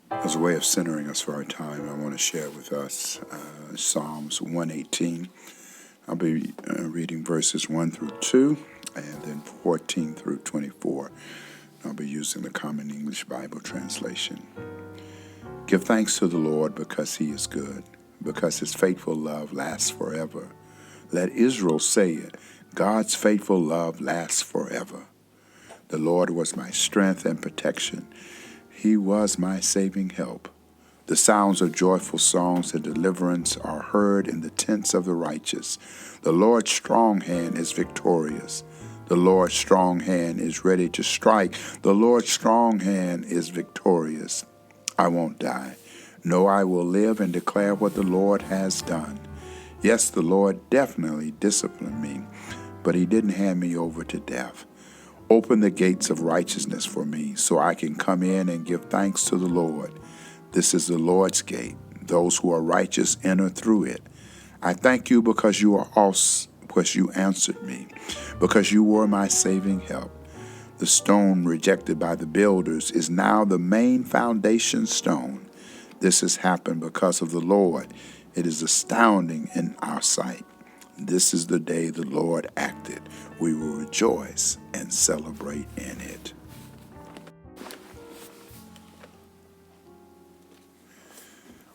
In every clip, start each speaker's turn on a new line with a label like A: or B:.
A: As a way of centering us for our time, I want to share with us Psalms 118. I'll be reading verses 1 through 2 and then 14 through 24. I'll be using the Common English Bible translation. Give thanks to the Lord because he is good, because his faithful love lasts forever. Let Israel say it, God's faithful love lasts forever. The Lord was my strength and protection. He was my saving help. The sounds of joyful songs and deliverance are heard in the tents of the righteous. The Lord's strong hand is victorious. The Lord's strong hand is ready to strike. The Lord's strong hand is victorious. I won't die. No, I will live and declare what the Lord has done. Yes, the Lord definitely disciplined me, but he didn't hand me over to death. Open the gates of righteousness for me so I can come in and give thanks to the Lord. This is the Lord's gate. Those who are righteous enter through it. I thank you because you answered me, because you were my saving help. The stone rejected by the builders is now the main foundation stone. This has happened because of the Lord. It is astounding in our sight. This is the day the Lord acted. We will rejoice and celebrate in it.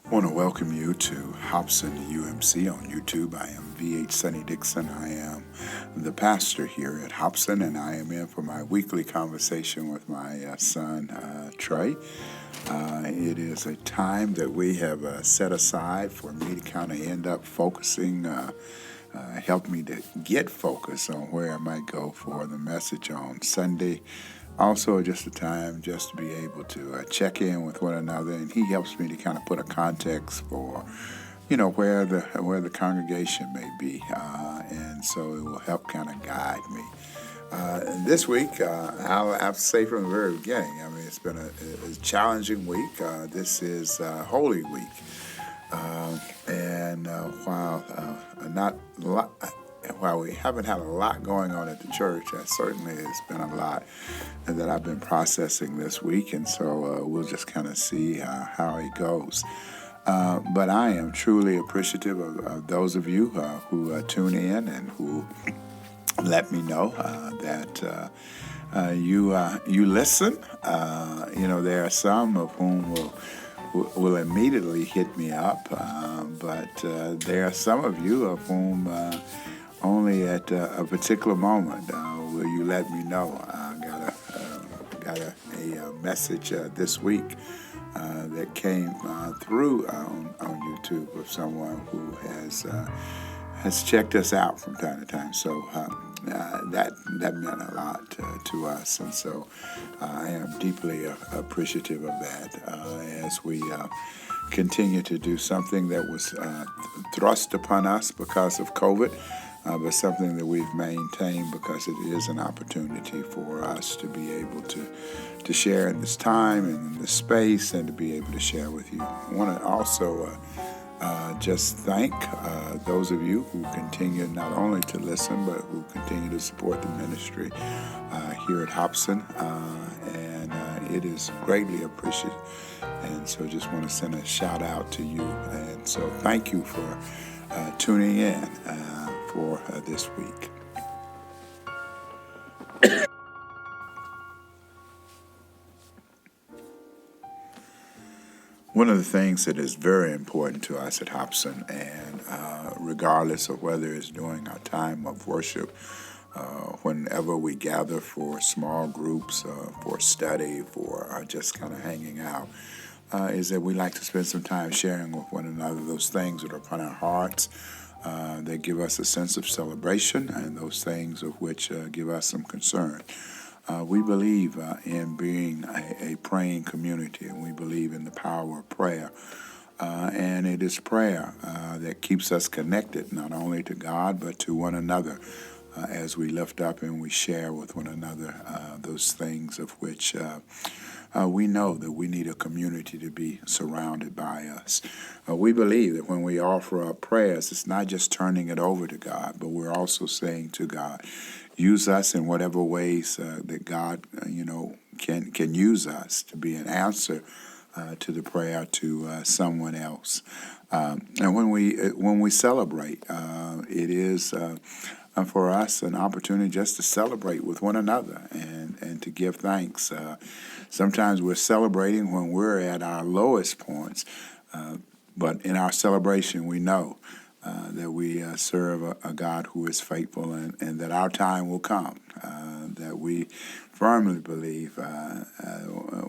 A: I want to welcome you to Hobson UMC on YouTube. I am VH Sonny Dixon. I am the pastor here at Hobson, and I am in for my weekly conversation with my son, Trey. It is a time that we have set aside for me to kind of end up focusing, help me to get focused on where I might go for the message on Sunday. Also, just a time just to be able to check in with one another, and he helps me to kind of put a context for, where the congregation may be, and so it will help kind of guide me. This week, I'll have to say from the very beginning, it's been a challenging week. This is Holy Week. While we haven't had a lot going on at the church, certainly it's been a lot that I've been processing this week, and so we'll just kind of see how it goes. But I am truly appreciative of those of you who tune in and who let me know that you listen. There are some of whom will immediately hit me up, but there are some of you of whom only at a particular moment will you let me know. I got a message this week that came through on YouTube of someone who has checked us out from time to time. So that meant a lot to us, and so I am deeply appreciative of that as we continue to do something that was thrust upon us because of COVID, but something that we've maintained because it is an opportunity for us to be able to share in this time and in this space and to be able to share with you. I want to also just thank those of you who continue not only to listen, but who continue to support the ministry here at Hobson, and it is greatly appreciated. And so just want to send a shout out to you. And so thank you for tuning in for this week. One of the things that is very important to us at Hobson, and regardless of whether it's during our time of worship, whenever we gather for small groups, for study, for just kind of hanging out, is that we like to spend some time sharing with one another those things that are upon our hearts, that give us a sense of celebration, and those things of which give us some concern. We believe in being a praying community, and we believe in the power of prayer. And it is prayer that keeps us connected not only to God but to one another as we lift up and we share with one another those things of which we know that we need a community to be surrounded by us. We believe that when we offer up prayers, it's not just turning it over to God, but we're also saying to God, use us in whatever ways that God, can use us to be an answer to the prayer to someone else. And when we celebrate, it is for us an opportunity just to celebrate with one another and to give thanks. Sometimes we're celebrating when we're at our lowest points, but in our celebration, we know that we serve a God who is faithful, and that our time will come, that we firmly believe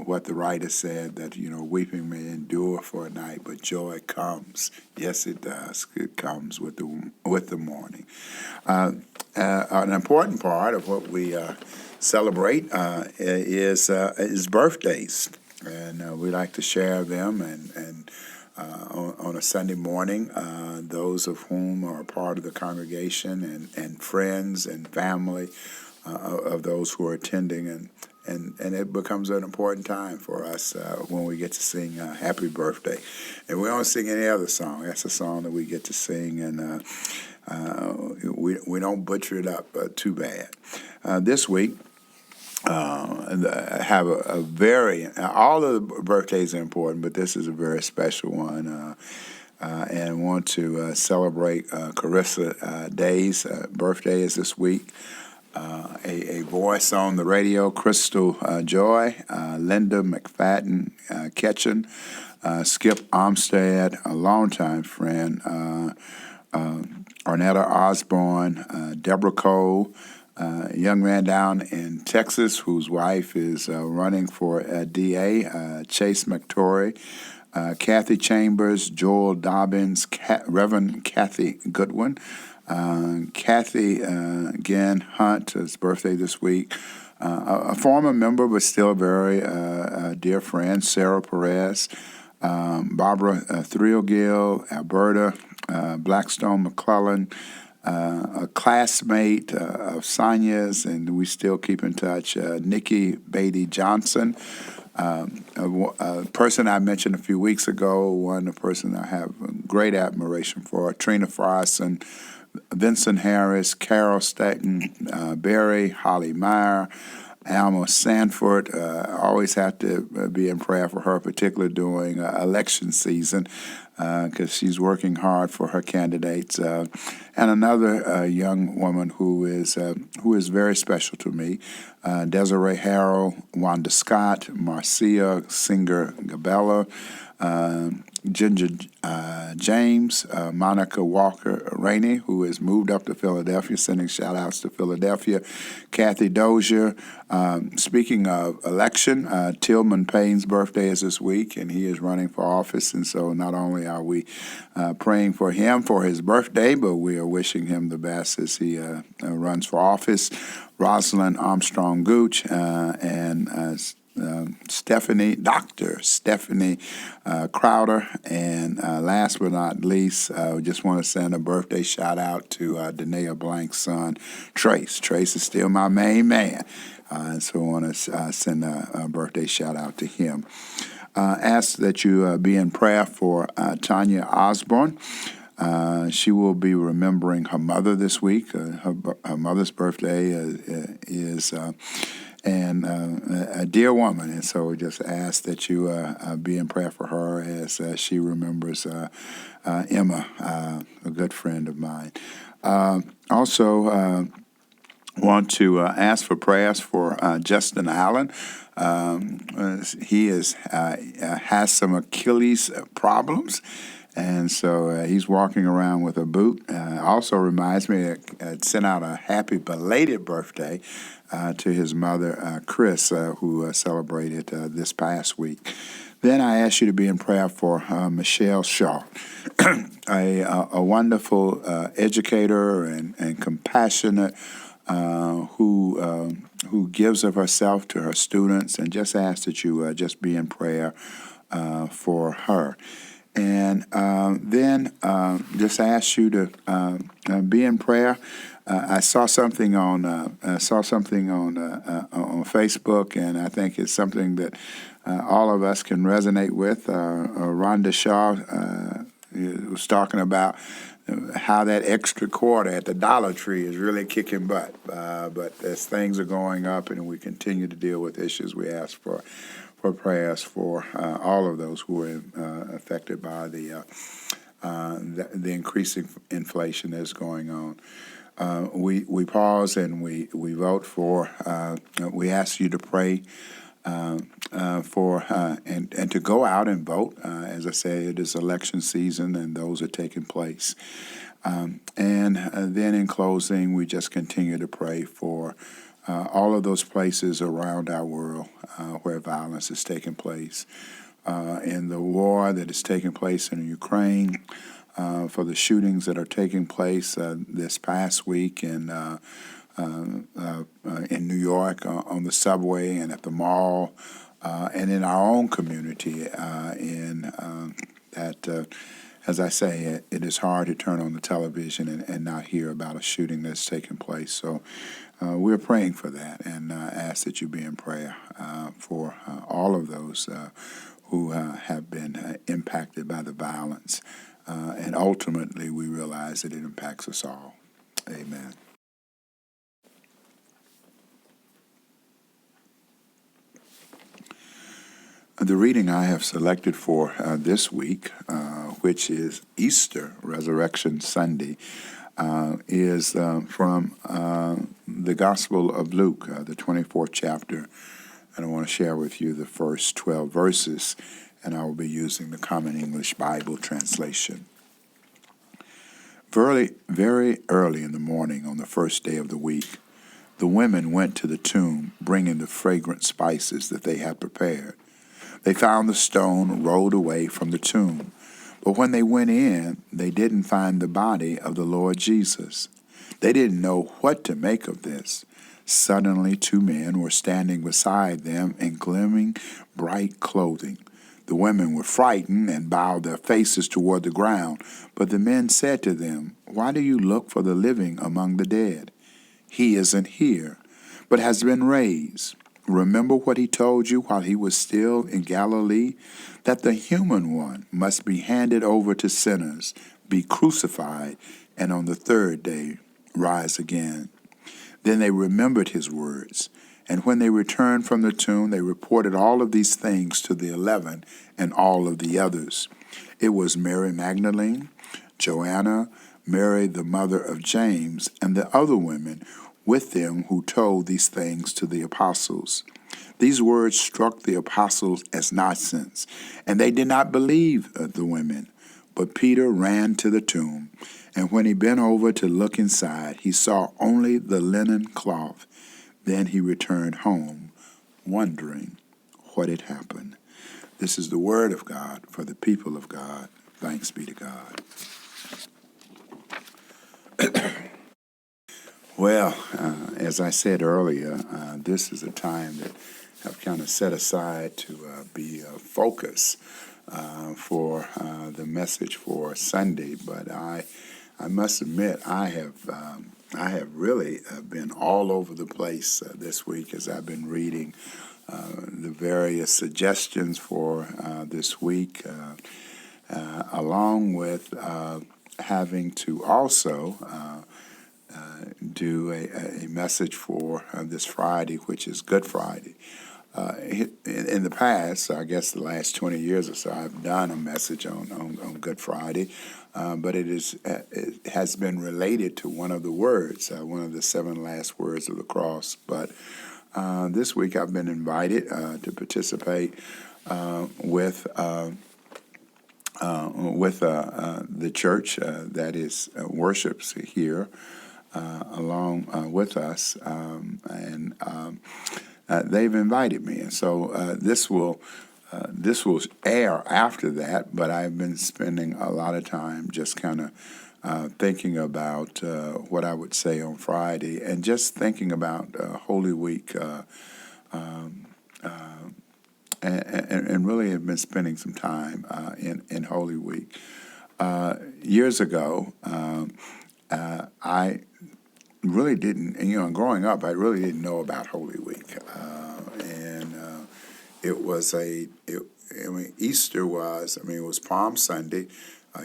A: what the writer said, that, weeping may endure for a night, but joy comes. Yes, it does. It comes with the morning. An important part of what we celebrate is birthdays, and we like to share them and on a Sunday morning, those of whom are part of the congregation and friends and family of those who are attending, and it becomes an important time for us when we get to sing Happy Birthday. And we don't sing any other song. That's a song that we get to sing, and we don't butcher it up too bad. This week, have a very, all of the birthdays are important, but this is a very special one. And want to celebrate Carissa Day's birthday is this week. A voice on the radio, Crystal Joy, Linda McFadden Ketchen, Skip Armstead, a longtime friend, Arnetta Osborne, Deborah Cole, a young man down in Texas whose wife is running for DA, Chase McTorry, Kathy Chambers, Joel Dobbins, Reverend Kathy Goodwin, Kathy again Hunt's birthday this week. A former member but still a very dear friend, Sarah Perez, Barbara Thrill-Gill, Alberta, Blackstone McClellan, a classmate of Sonia's, and we still keep in touch, Nikki Beatty Johnson, a person I mentioned a few weeks ago, a person I have great admiration for, Trina Frierson, Vincent Harris, Carol Staten Berry, Holly Meyer, Alma Sanford. Always have to be in prayer for her, particularly during election season, because she's working hard for her candidates. And another young woman who is very special to me, Desiree Harrell, Wanda Scott, Marcia Singer Gabella, Ginger James, Monica Walker Rainey, who has moved up to Philadelphia, sending shout-outs to Philadelphia, Kathy Dozier. Speaking of election, Tillman Payne's birthday is this week, and he is running for office, and so not only are we praying for him for his birthday, but we are wishing him the best as he runs for office. Rosalind Armstrong Gooch and Dr. Stephanie Crowder, and last but not least, we just want to send a birthday shout out to Danae Blank's son, Trace. Trace is still my main man, and so I want to send a birthday shout out to him. Ask that you be in prayer for Tanya Osborne. She will be remembering her mother this week. Her mother's birthday is and a dear woman, and so we just ask that you be in prayer for her as she remembers Emma, a good friend of mine. Also, want to ask for prayers for Justin Allen. He has some Achilles problems, and so he's walking around with a boot. Also reminds me that sent out a happy belated birthday to his mother, Chris, who celebrated this past week. Then I ask you to be in prayer for Michelle Shaw, a wonderful educator and compassionate who gives of herself to her students, and just ask that you just be in prayer for her. And then just ask you to be in prayer. I saw something on Facebook, and I think it's something that all of us can resonate with. Rhonda Shaw was talking about how that extra quarter at the Dollar Tree is really kicking butt. But as things are going up and we continue to deal with issues, we ask for prayers for all of those who are affected by the increasing inflation that's going on. We pause and we vote for. We ask you to pray for and to go out and vote. As I say, it is election season, and those are taking place. And then in closing, we just continue to pray for all of those places around our world where violence is taking place. In the war that is taking place in Ukraine, for the shootings that are taking place this past week in New York on the subway and at the mall, and in our own community. As I say, it is hard to turn on the television and not hear about a shooting that's taking place. So we're praying for that, and ask that you be in prayer for all of those who have been impacted by the violence. And ultimately, we realize that it impacts us all. Amen. The reading I have selected for this week, which is Easter, Resurrection Sunday, is from the Gospel of Luke, the 24th chapter. And I want to share with you the first 12 verses, and I will be using the Common English Bible translation. Very early in the morning on the first day of the week, the women went to the tomb, bringing the fragrant spices that they had prepared. They found the stone rolled away from the tomb, but when they went in, they didn't find the body of the Lord Jesus. They didn't know what to make of this. Suddenly, two men were standing beside them in gleaming, bright clothing. The women were frightened and bowed their faces toward the ground, but the men said to them, "Why do you look for the living among the dead? He isn't here, but has been raised. Remember what he told you while he was still in Galilee, that the human one must be handed over to sinners, be crucified, and on the third day rise again." Then they remembered his words, and when they returned from the tomb, they reported all of these things to the 11 and all of the others. It was Mary Magdalene, Joanna, Mary the mother of James, and the other women with them who told these things to the apostles. These words struck the apostles as nonsense, and they did not believe the women. But Peter ran to the tomb, and when he bent over to look inside, he saw only the linen cloth. Then he returned home, wondering what had happened. This is the word of God for the people of God. Thanks be to God. Well, as I said earlier, this is a time that I've kind of set aside to be a focus for the message for Sunday. But I must admit, I have really been all over the place this week as I've been reading the various suggestions for this week, along with having to also do a message for this Friday, which is Good Friday. In the past, I guess the last 20 years or so, I've done a message on Good Friday, but it has been related to one of the words, one of the 7 last words of the cross. But this week I've been invited to participate with the church that is worships here along with us, and they've invited me, and so this will air after that. But I've been spending a lot of time just kind of thinking about what I would say on Friday, and just thinking about Holy Week, and really have been spending some time in Holy Week. Years ago, I really didn't, growing up, I really didn't know about Holy Week. And it was Easter was, it was Palm Sunday.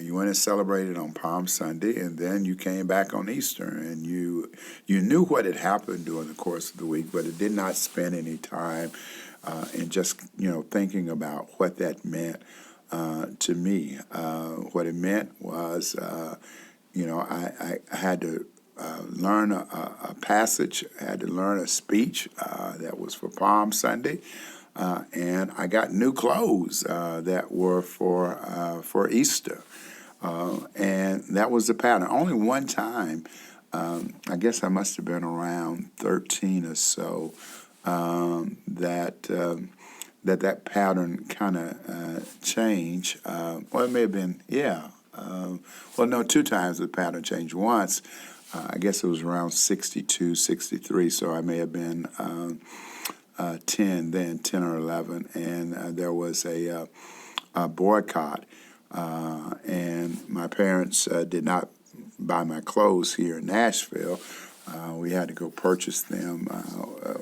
A: You went and celebrated on Palm Sunday, and then you came back on Easter, and you knew what had happened during the course of the week, but it did not spend any time and just, thinking about what that meant to me. What it meant was, I had to learn a passage, I had to learn a speech that was for Palm Sunday, and I got new clothes that were for Easter. And that was the pattern. Only one time, I guess I must have been around 13 or so, that pattern kind of changed. Well, it may have been, yeah. No, two times the pattern changed. Once, I guess it was around 62, 63, so I may have been 10 or 11, and there was a boycott, and my parents did not buy my clothes here in Nashville. We had to go purchase them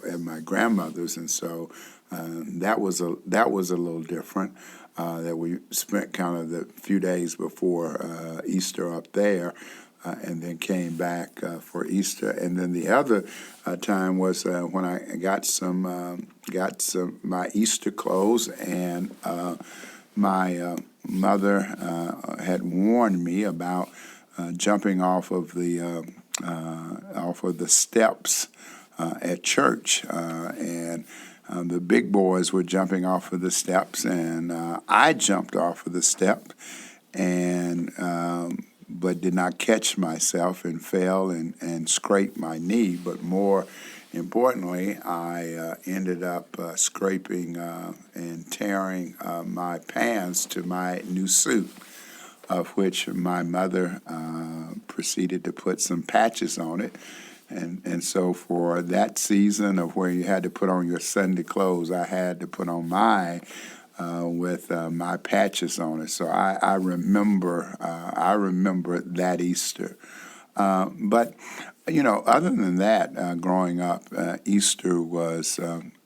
A: at my grandmother's, and so that was a little different. That we spent kind of the few days before Easter up there, and then came back for Easter. And then the other time was when I got some my Easter clothes, and my mother had warned me about jumping off of the steps at church, and the big boys were jumping off of the steps, and I jumped off of the step, and but did not catch myself and fell and scraped my knee. But more importantly, I ended up scraping and tearing my pants to my new suit, of which my mother proceeded to put some patches on it. And so for that season of where you had to put on your Sunday clothes, I had to put on mine with my patches on it. So I remember that Easter. But other than that, growing up, Easter was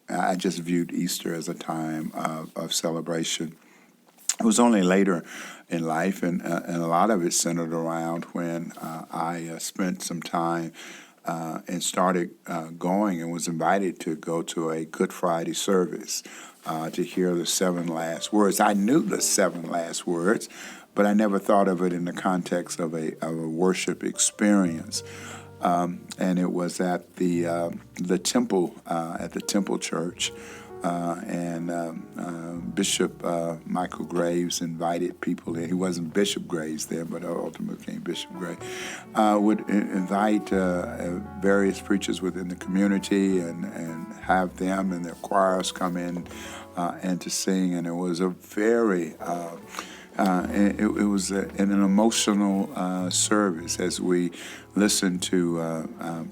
A: I just viewed Easter as a time of celebration. It was only later in life, and a lot of it centered around when I spent some time and started going and was invited to go to a Good Friday service to hear the 7 last words. I knew the 7 last words, but I never thought of it in the context of a worship experience. And it was at the temple at the Temple Church. And Bishop Michael Graves invited people in. He wasn't Bishop Graves then, but ultimately became Bishop Graves. Would invite various preachers within the community and have them and their choirs come in and to sing. And it was a very it was an emotional service as we listened to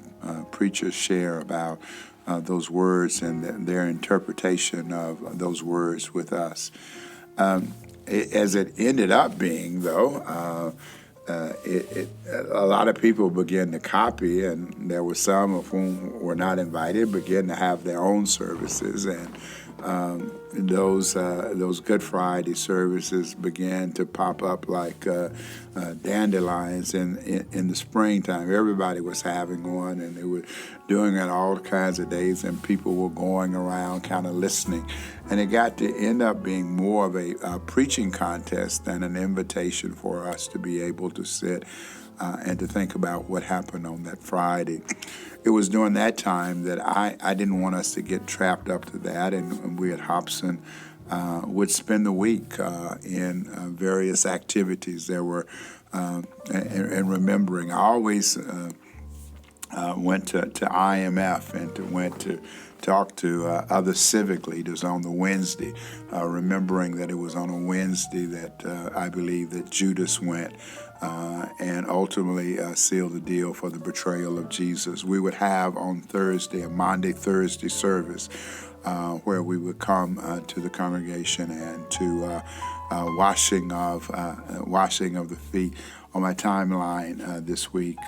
A: preachers share about those words and their interpretation of those words with us. As it ended up being, though, a lot of people began to copy, and there were some of whom were not invited, began to have their own services, and those Good Friday services began to pop up like dandelions in the springtime. Everybody was having one, and they were doing it all kinds of days, and people were going around kind of listening. And it got to end up being more of a preaching contest than an invitation for us to be able to sit and to think about what happened on that Friday. It was during that time that I didn't want us to get trapped up to that, and we at Hobson would spend the week in various activities. There were, and remembering, I always went to IMF and went to talk to other civic leaders on the Wednesday, remembering that it was on a Wednesday that I believe that Judas went and ultimately sealed the deal for the betrayal of Jesus. We would have on Thursday, a Maundy Thursday service, where we would come to the congregation and to washing of the feet. On my timeline this week,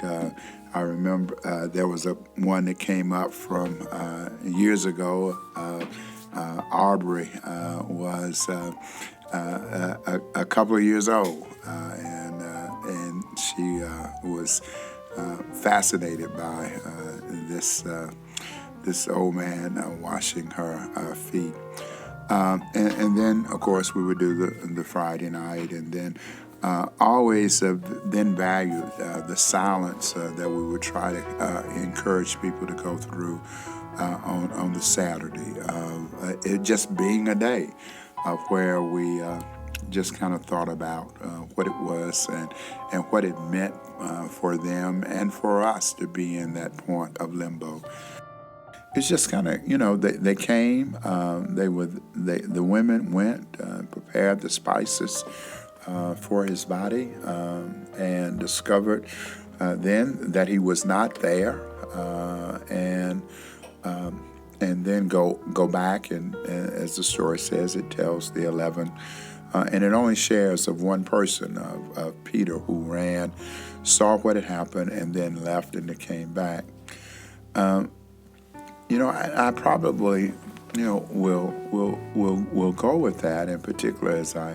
A: I remember there was one that came up from years ago. Aubrey was a couple of years old, and she was fascinated by this old man washing her feet. And then, of course, we would do the Friday night, and then always then valued the silence that we would try to encourage people to go through on the Saturday. It just being a day of where we just kind of thought about what it was and what it meant for them and for us to be in that point of limbo. It's just kind of, they came, the women went, prepared the spices for his body, and discovered then that he was not there, and then go back, and as the story says, it tells the 11, and it only shares of one person, of Peter, who ran, saw what had happened, and then left and came back. I probably, will go with that in particular as I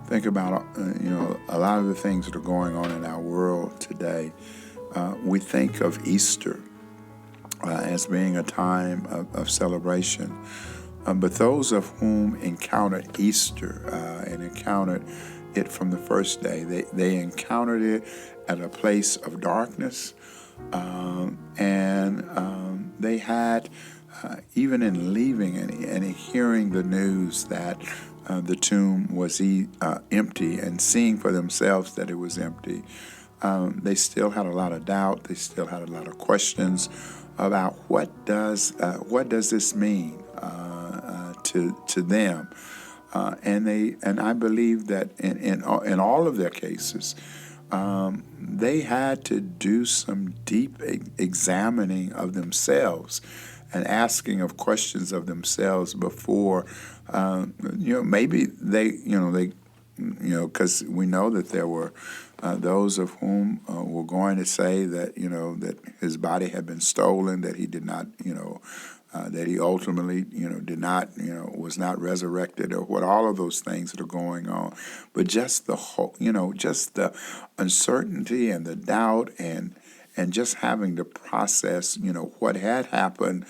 A: think about, a lot of the things that are going on in our world today. We think of Easter as being a time of celebration. But those of whom encountered Easter and encountered it from the first day, they encountered it at a place of darkness, and they had, even in leaving and hearing the news that the tomb was empty and seeing for themselves that it was empty, they still had a lot of doubt. They still had a lot of questions about what does this mean to them, and I believe that in all of their cases, they had to do some deep examining of themselves and asking of questions of themselves before, maybe because we know that there were those of whom were going to say that, that his body had been stolen, that he did not, that he ultimately, did not, was not resurrected, or what, all of those things that are going on. But just the whole, just the uncertainty and the doubt and just having to process, what had happened,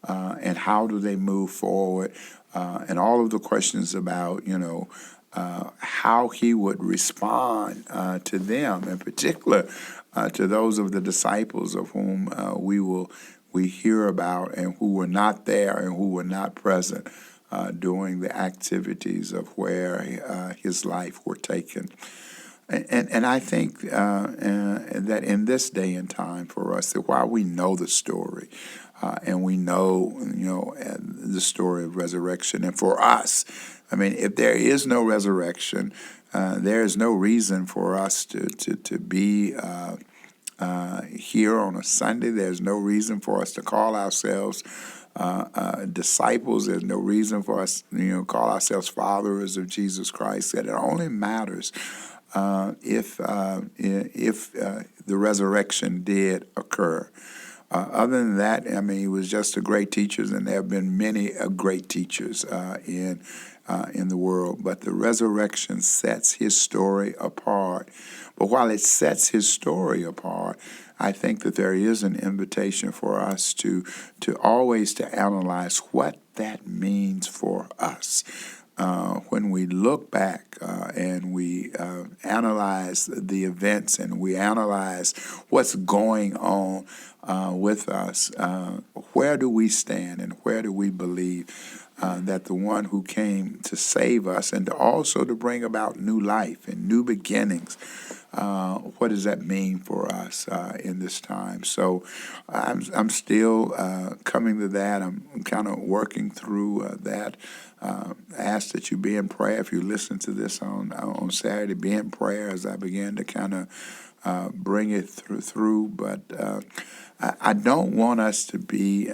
A: and how do they move forward, and all of the questions about, how he would respond to them, in particular to those of the disciples of whom we hear about and who were not there and who were not present during the activities of where his life were taken. And I think that in this day and time for us, that while we know the story, and we know, the story of resurrection, and for us, I mean, if there is no resurrection, there is no reason for us to be here on a Sunday. There's no reason for us to call ourselves disciples. There's no reason for us, call ourselves followers of Jesus Christ. That it only matters if the resurrection did occur. Other than that, I mean, he was just a great teacher, and there have been many great teachers in the world. But the resurrection sets his story apart. But while it sets his story apart, I think that there is an invitation for us to always to analyze what that means for us. When we look back and we analyze the events and we analyze what's going on with us, where do we stand and where do we believe that the one who came to save us and also to bring about new life and new beginnings, what does that mean for us in this time? So I'm still coming to that. I'm kind of working through that. Ask that you be in prayer. If you listen to this on Saturday, be in prayer as I begin to kind of bring it through. But I don't want us to be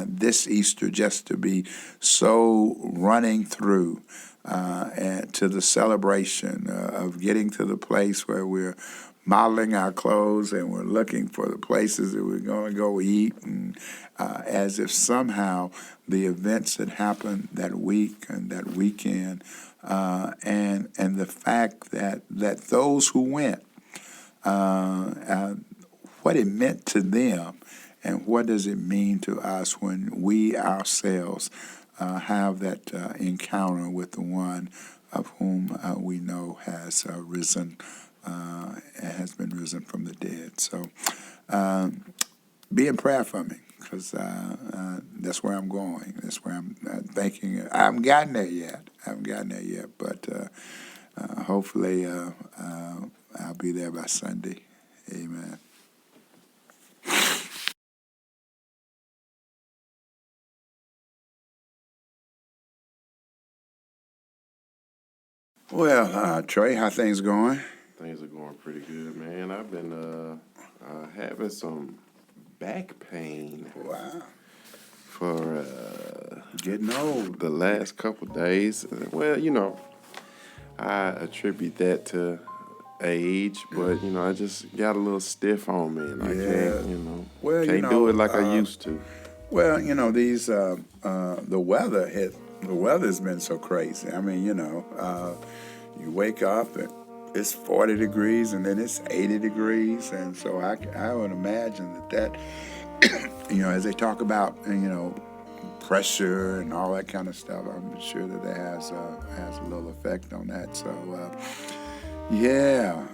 A: this Easter just to be so running through to the celebration of getting to the place where we're modeling our clothes and we're looking for the places that we're going to go eat, and as if somehow the events that happened that week and that weekend, and the fact that those who went, what it meant to them and what does it mean to us when we ourselves have that encounter with the one of whom we know has risen, has been risen from the dead. So be in prayer for me, because that's where I'm going. That's where I'm thinking. I haven't gotten there yet. But hopefully I'll be there by Sunday. Amen. Well, Trey, how things going?
B: Things are going pretty good, man. I've been having some back pain
A: Wow.
B: for
A: Getting old.
B: the last couple days. Well, I attribute that to age, but I just got a little stiff on me, and I can't,
A: Well,
B: can't do it like I used to.
A: Well, these the weather's been so crazy. I mean, you wake up and it's 40 degrees and then it's 80 degrees, and so I would imagine that as they talk about pressure and all that kind of stuff, I'm sure that it has a little effect on that. So yeah.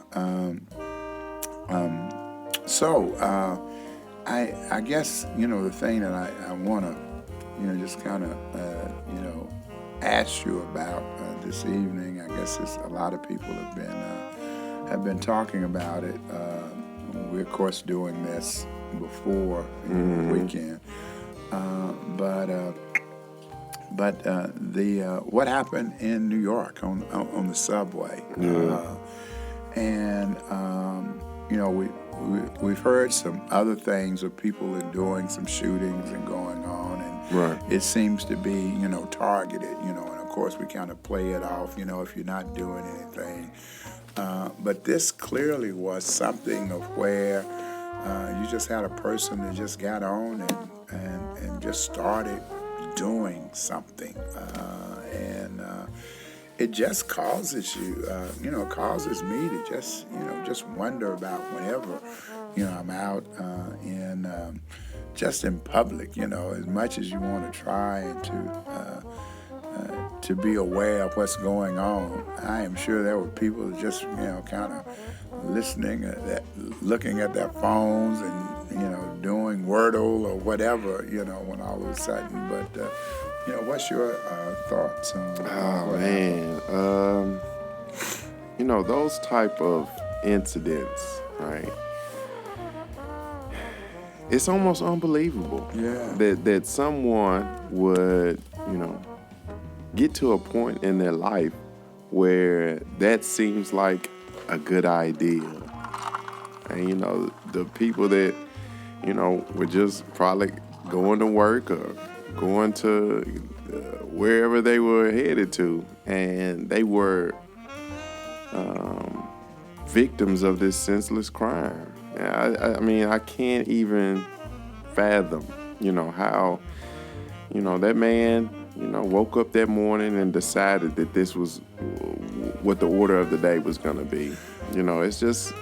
A: I guess the thing that I want to just kind of ask you about this evening. I guess a lot of people have been talking about it. We're of course doing this before the weekend, but the what happened in New York on the subway, and we've heard some other things of people doing some shootings and going on, and it seems to be targeted, and of course we kind of play it off, if you're not doing anything, but this clearly was something of where you just had a person that just got on and just started doing something, and it just causes you, causes me to just wonder about whenever, I'm out just in public, as much as you want to try and to be aware of what's going on. I am sure there were people just, kind of listening, looking at their phones and, doing Wordle or whatever, when all of a sudden, but, what's your thoughts on
B: Oh, man. Those type of incidents, right? It's almost unbelievable that someone would, get to a point in their life where that seems like a good idea. And, the people that, were just probably going to work or going to wherever they were headed to, and they were victims of this senseless crime. I mean, I can't even fathom, how, that man, woke up that morning and decided that this was what the order of the day was going to be. It's just,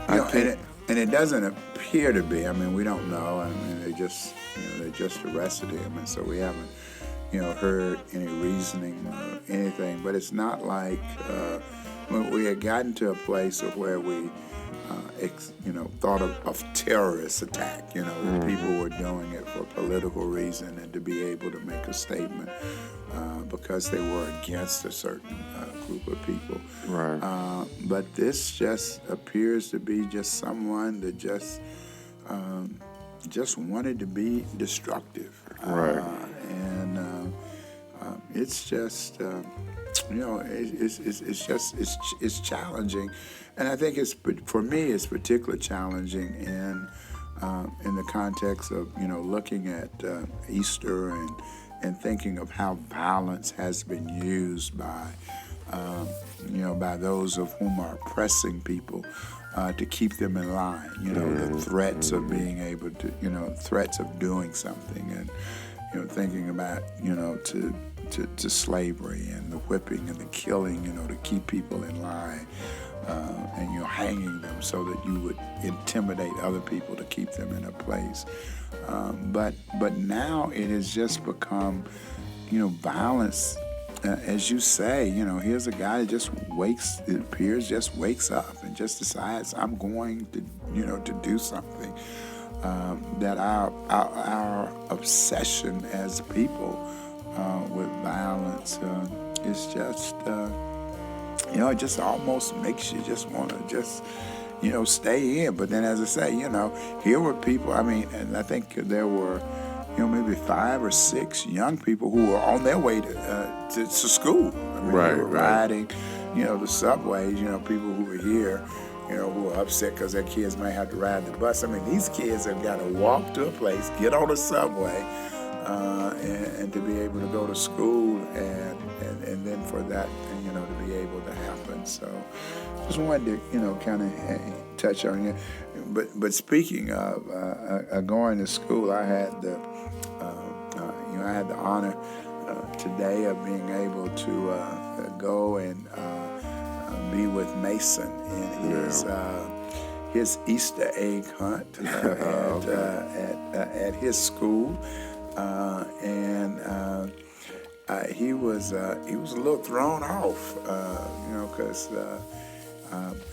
B: I can't.
A: And it doesn't appear to be. I mean, we don't know. I mean, they just arrested him, and so we haven't, heard any reasoning or anything. But it's not like we had gotten to a place of where we, thought of terrorist attack. That people were doing it for political reason and to be able to make a statement because they were against a certain group of people.
B: Right.
A: But this just appears to be just someone that just wanted to be destructive.
B: Right.
A: And it's just, it's challenging, and I think for me it's particularly challenging in the context of looking at Easter and thinking of how violence has been used by by those of whom are oppressing people to keep them in line. The threats of being able to, threats of doing something, and thinking about to slavery and the whipping and the killing, to keep people in line, and hanging them so that you would intimidate other people to keep them in a place. But now it has just become, violence. As you say, here's a guy that just wakes up and just decides, I'm going to, to do something. That our obsession as people with violence is just, it just almost makes you just want to just, stay in. But then, as I say, here were people, and I think there were, maybe 5 or 6 young people who were on their way to school. They were riding, the subways, people who were here, who are upset because their kids might have to ride the bus. These kids have got to walk to a place, get on the subway, and to be able to go to school, and then for that, to be able to happen. So just wanted to, kind of touch on it. But speaking of going to school, I had the honor today of being able to go and be with Mason in his Easter egg hunt at his school, and he was a little thrown off, because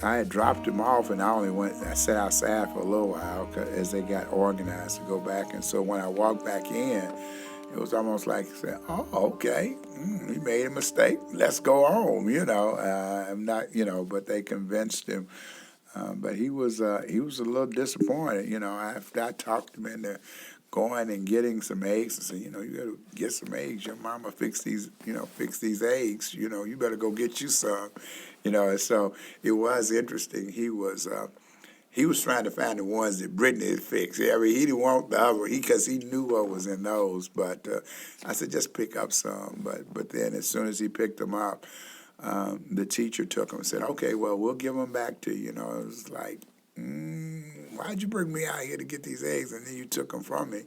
A: I had dropped him off, and I sat outside for a little while as they got organized to go back, and so when I walked back in, it was almost like he said, "Oh, okay, he made a mistake. Let's go home." I'm not, but they convinced him. But he was a little disappointed. After I talked him into going and getting some eggs, and said, you got to get some eggs. Your mama fix these eggs. You better go get you some. And so it was interesting. He was trying to find the ones that Brittany had fixed. He didn't want the other one because he knew what was in those. But I said, just pick up some. But then as soon as he picked them up, the teacher took them and said, okay, well, we'll give them back to you. It was like, why'd you bring me out here to get these eggs? And then you took them from me.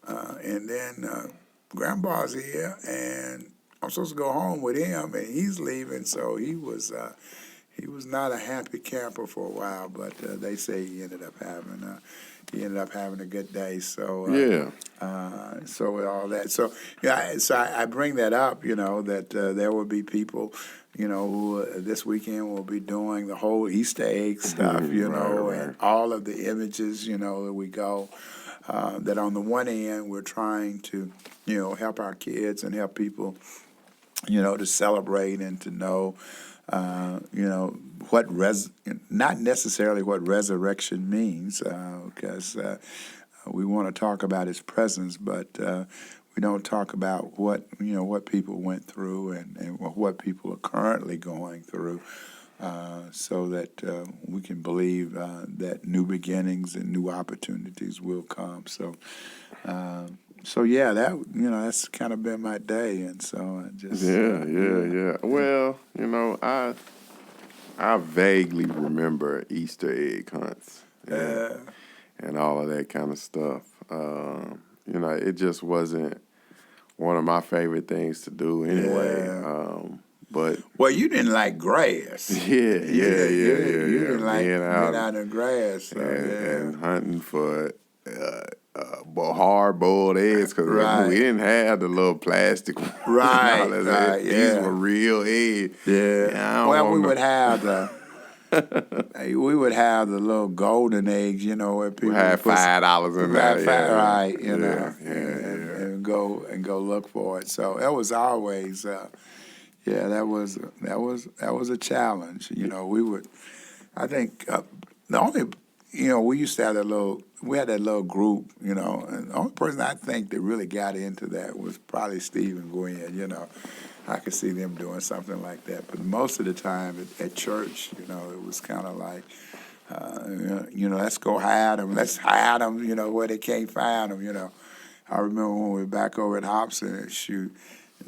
A: And then Grandpa's here, and I'm supposed to go home with him, and he's leaving. So he was not a happy camper for a while, but they say he ended up having a good day. So so with all that, so I bring that up, that there will be people, who this weekend will be doing the whole Easter egg stuff, and all of the images, that we go. That on the one hand, we're trying to, help our kids and help people, to celebrate and to know. Not necessarily what resurrection means, because we want to talk about His presence, but we don't talk about what people went through and what people are currently going through, so that we can believe that new beginnings and new opportunities will come. So that's kind of been my day, and so I just
B: Well, I vaguely remember Easter egg hunts and all of that kind of stuff. It just wasn't one of my favorite things to do anyway. But
A: you didn't like grass.
B: You
A: didn't like being out in the grass, so,
B: and hunting for hard-boiled eggs, because we didn't have the little plastic ones. These were real eggs.
A: We would have the little golden eggs, where people
B: had $5 in there.
A: And go look for it. So that was always, that was a challenge. We would, I think, the only, we used to have we had that little group, and the only person I think that really got into that was probably Steve and Gwen, I could see them doing something like that. But most of the time at church, it was kind of like, let's go hide them. Let's hide them, where they can't find them, I remember when we were back over at Hobson and shoot,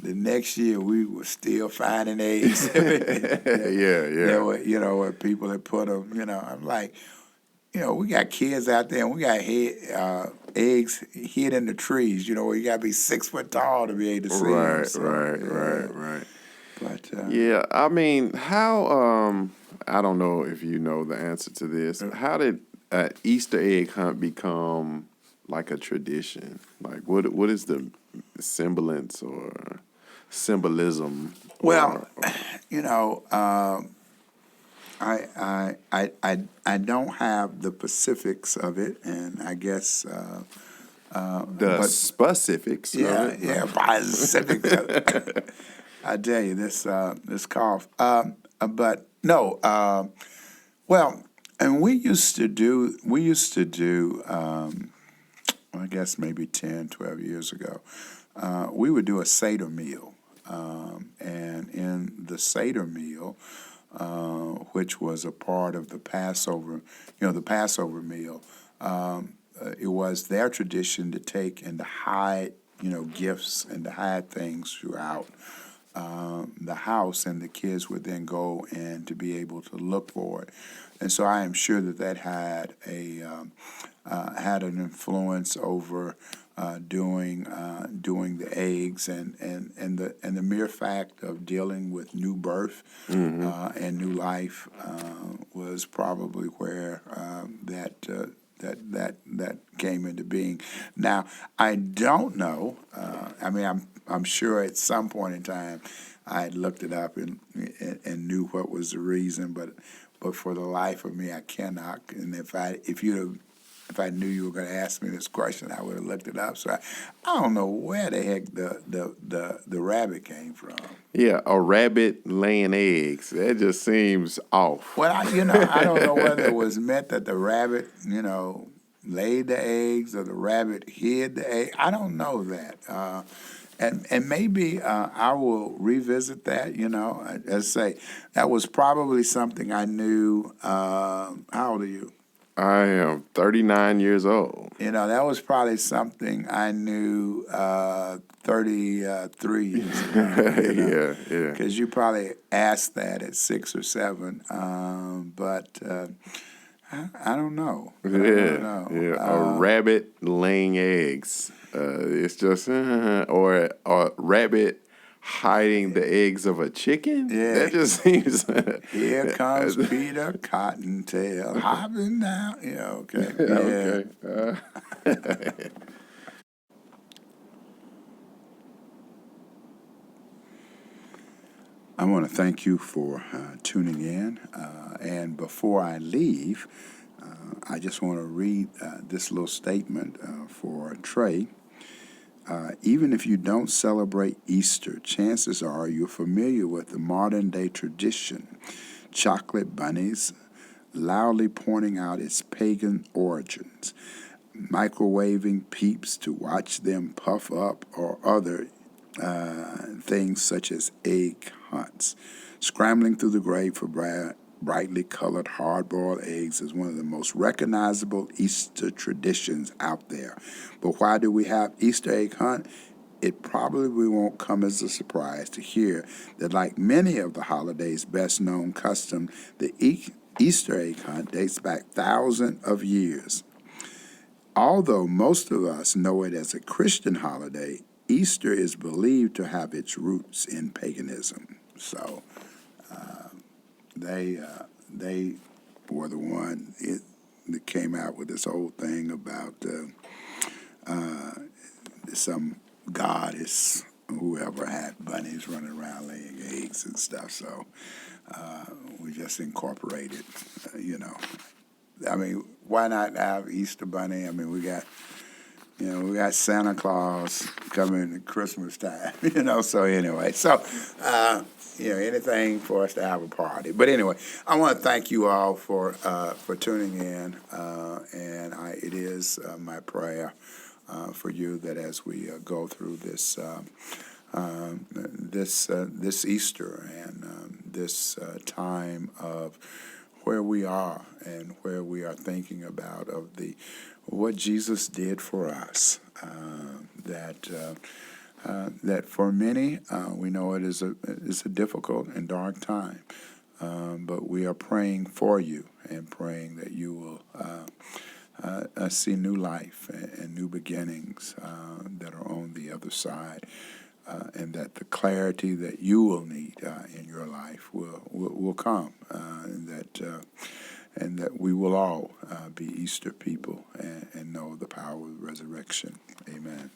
A: the next year we were still finding eggs. There were, where people had put them, I'm like, we got kids out there, and we got eggs hid in the trees. Where you gotta be 6 foot tall to be able to see them.
B: Right,
A: So,
B: right,
A: yeah.
B: right.
A: But
B: Yeah, I mean, how? I don't know if you know the answer to this. How did an Easter egg hunt become like a tradition? Like, what is the semblance or symbolism?
A: well, you know, I don't have the specifics of it, and I guess,
B: The
A: but
B: specifics of
A: yeah,
B: it.
A: yeah, by specifics of it. I tell you this cough. But no, well, and we used to do. I guess maybe 10, 12 years ago, we would do a Seder meal. And in the Seder meal, which was a part of the Passover, the Passover meal, it was their tradition to take and to hide, gifts and to hide things throughout the house, and the kids would then go and to be able to look for it. And so I am sure that had an influence over doing the eggs, and the mere fact of dealing with new birth and new life was probably where that came into being. Now, I don't know. I mean, I'm sure at some point in time I had looked it up and knew what was the reason, but for the life of me, I cannot. And if I knew you were going to ask me this question, I would have looked it up. So I don't know where the heck the rabbit came from.
B: Yeah, a rabbit laying eggs. That just seems off.
A: Well, I don't know whether it was meant that the rabbit, laid the eggs or the rabbit hid the egg. I don't know that. And maybe I will revisit that. As I say, that was probably something I knew. How old are you?
B: I am 39 years old.
A: That was probably something I knew 33 years ago.
B: Yeah.
A: Because you probably asked that at 6 or 7, but I don't know. I don't know.
B: Yeah. A rabbit laying eggs. It's just or a rabbit hiding the eggs of a chicken.
A: Yeah.
B: That just seems.
A: Here comes Peter Cottontail hopping down. Yeah, okay. Yeah.
B: Okay.
A: I want to thank you for tuning in. And before I leave, I just want to read this little statement for Trey. Even if you don't celebrate Easter, chances are you're familiar with the modern day tradition, chocolate bunnies, loudly pointing out its pagan origins, microwaving peeps to watch them puff up, or other things such as egg hunts. Scrambling through the grave for brightly colored hard-boiled eggs is one of the most recognizable Easter traditions out there. But why do we have Easter egg hunt? It probably won't come as a surprise to hear that, like many of the holiday's best-known custom, the Easter egg hunt dates back thousands of years. Although most of us know it as a Christian holiday, Easter is believed to have its roots in paganism. So they were the one that came out with this whole thing about some goddess, whoever had bunnies running around laying eggs and stuff. So we just incorporated, I mean, why not have Easter Bunny? I mean, we got Santa Claus coming at Christmas time, so anyway. So, anything for us to have a party. But anyway, I want to thank you all for tuning in, and it is my prayer for you that as we go through this this Easter and this time of where we are and where we are thinking about of what Jesus did for us. That for many, we know it is a difficult and dark time. But we are praying for you and praying that you will see new life and new beginnings that are on the other side, and that the clarity that you will need in your life will come, and that we will all be Easter people and know the power of the resurrection. Amen.